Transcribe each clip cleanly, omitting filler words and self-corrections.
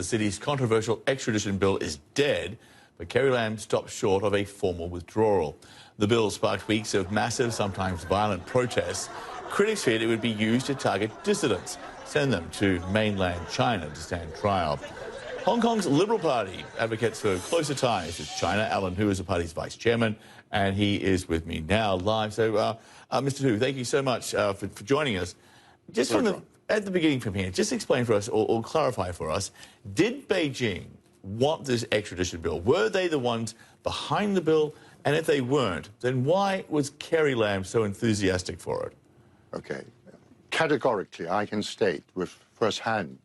the city's controversial extradition bill is dead, but Carrie Lam stopped short of a formal withdrawal. The bill sparked weeks of massive, sometimes violent protests. Critics feared it would be used to target dissidents, send them to mainland China to stand trial. Hong Kong's Liberal Party advocates for closer ties with China. Alan Hu is the party's vice chairman, and he is with me now live. So, Mr. Hu, thank you so much for joining us. Just at the beginning from here, just explain for us or clarify for us, did Beijing want this extradition bill? Were they the ones behind the bill? And if they weren't, then why was Carrie Lam so enthusiastic for it? Okay. Categorically, I can state with first-hand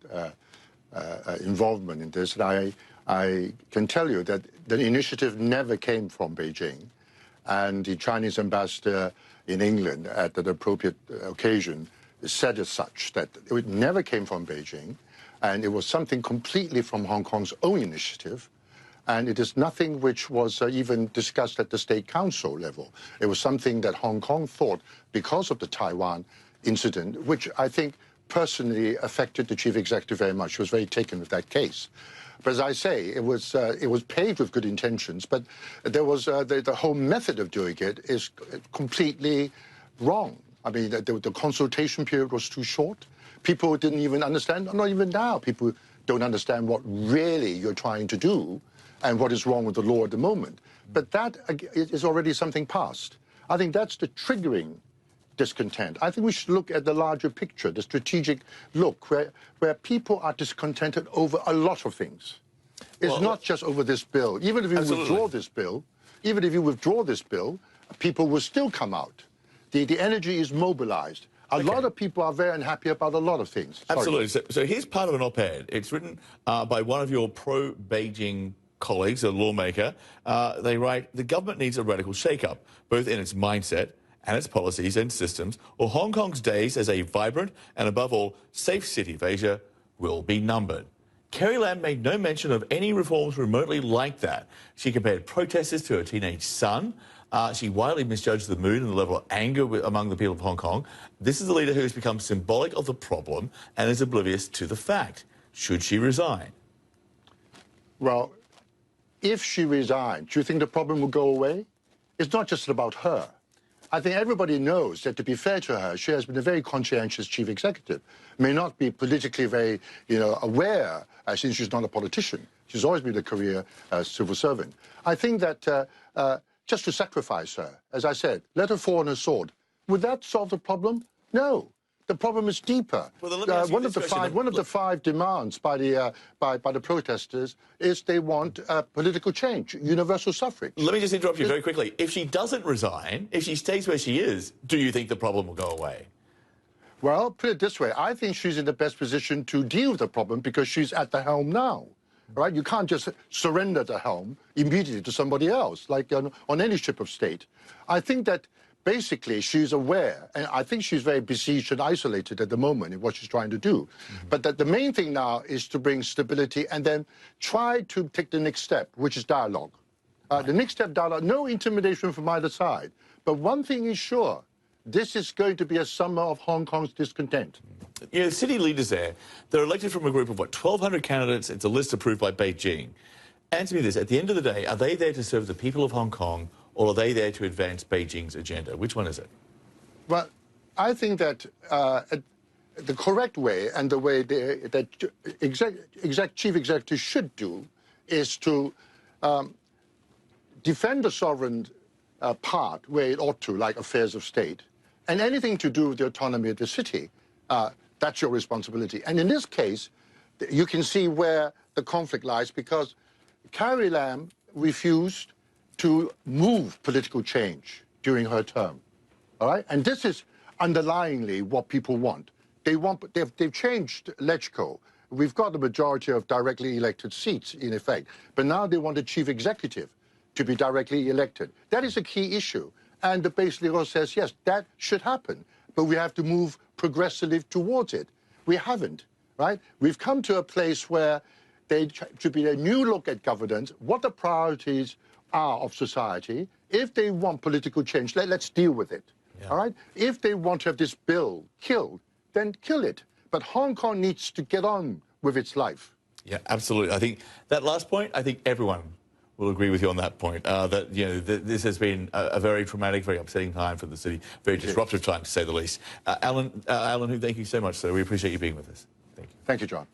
involvement in this, that I can tell you that the initiative never came from Beijing, and the Chinese ambassador in England at the appropriate occasion said as such, that it never came from Beijing, and it was something completely from Hong Kong's own initiative, and it is nothing which was even discussed at the State Council level. It was something that Hong Kong thought, because of the Taiwan incident, which I think personally affected the chief executive very much. She was very taken with that case. But as I say, it was paved with good intentions, but there was the whole method of doing it is completely wrong. I mean, the consultation period was too short. People didn't even understand, not even now, people don't understand what really you're trying to do and what is wrong with the law at the moment. But that is already something past. I think that's the triggering discontent. I think we should look at the larger picture, the strategic look, where people are discontented over a lot of things. It's not just over this bill. Even if you withdraw this bill, people will still come out. The energy is mobilized. A lot of people are very unhappy about a lot of things. Absolutely. So here's part of an op-ed. It's written by one of your pro-Beijing colleagues, a lawmaker. They write, the government needs a radical shake-up, both in its mindset and its policies and systems, or Hong Kong's days as a vibrant and, above all, safe city of Asia will be numbered. Carrie Lam made no mention of any reforms remotely like that. She compared protesters to her teenage son. She widely misjudged the mood and the level of anger among the people of Hong Kong. This is a leader who has become symbolic of the problem and is oblivious to the fact. Should she resign? Well, if she resigned, do you think the problem will go away? It's not just about her. I think everybody knows that, to be fair to her, she has been a very conscientious chief executive. May not be politically very, aware, since she's not a politician. She's always been a career civil servant. I think that just to sacrifice her, as I said, let her fall on her sword. Would that solve the problem? No. The problem is deeper. Well, one of the five demands by the protesters is they want political change, universal suffrage. Let me just interrupt you very quickly. If she doesn't resign, if she stays where she is, do you think the problem will go away? Well, put it this way. I think she's in the best position to deal with the problem because she's at the helm now. Right? You can't just surrender the helm immediately to somebody else, like on any ship of state. I think that basically she's aware, and I think she's very besieged and isolated at the moment in what she's trying to do. But that the main thing now is to bring stability and then try to take the next step, which is dialogue. The next step, dialogue, no intimidation from either side. But one thing is sure, this is going to be a summer of Hong Kong's discontent. You know, city leaders there, they're elected from a group of, 1,200 candidates. It's a list approved by Beijing. Answer me this, at the end of the day, are they there to serve the people of Hong Kong, or are they there to advance Beijing's agenda? Which one is it? Well, I think that the correct way and the way that chief executives should do is to defend the sovereign part where it ought to, like affairs of state, and anything to do with the autonomy of the city. That's your responsibility. And in this case, you can see where the conflict lies, because Carrie Lam refused to move political change during her term. All right? And this is underlyingly what people want. They've changed LegCo. We've got the majority of directly elected seats, in effect. But now they want the chief executive to be directly elected. That is a key issue. And the base legal says, yes, that should happen. But we have to move progressively towards it. We haven't, right? We've come to a place where there should be a new look at governance, what the priorities are of society. If they want political change, let's deal with it, all right? If they want to have this bill killed, then kill it. But Hong Kong needs to get on with its life. Yeah, absolutely. I think that last point, I think everyone will agree with you on that point, that, you know, this has been a very traumatic, very upsetting time for the city, very disruptive time, to say the least. Alan, thank you so much, sir. We appreciate you being with us. Thank you. Thank you, John.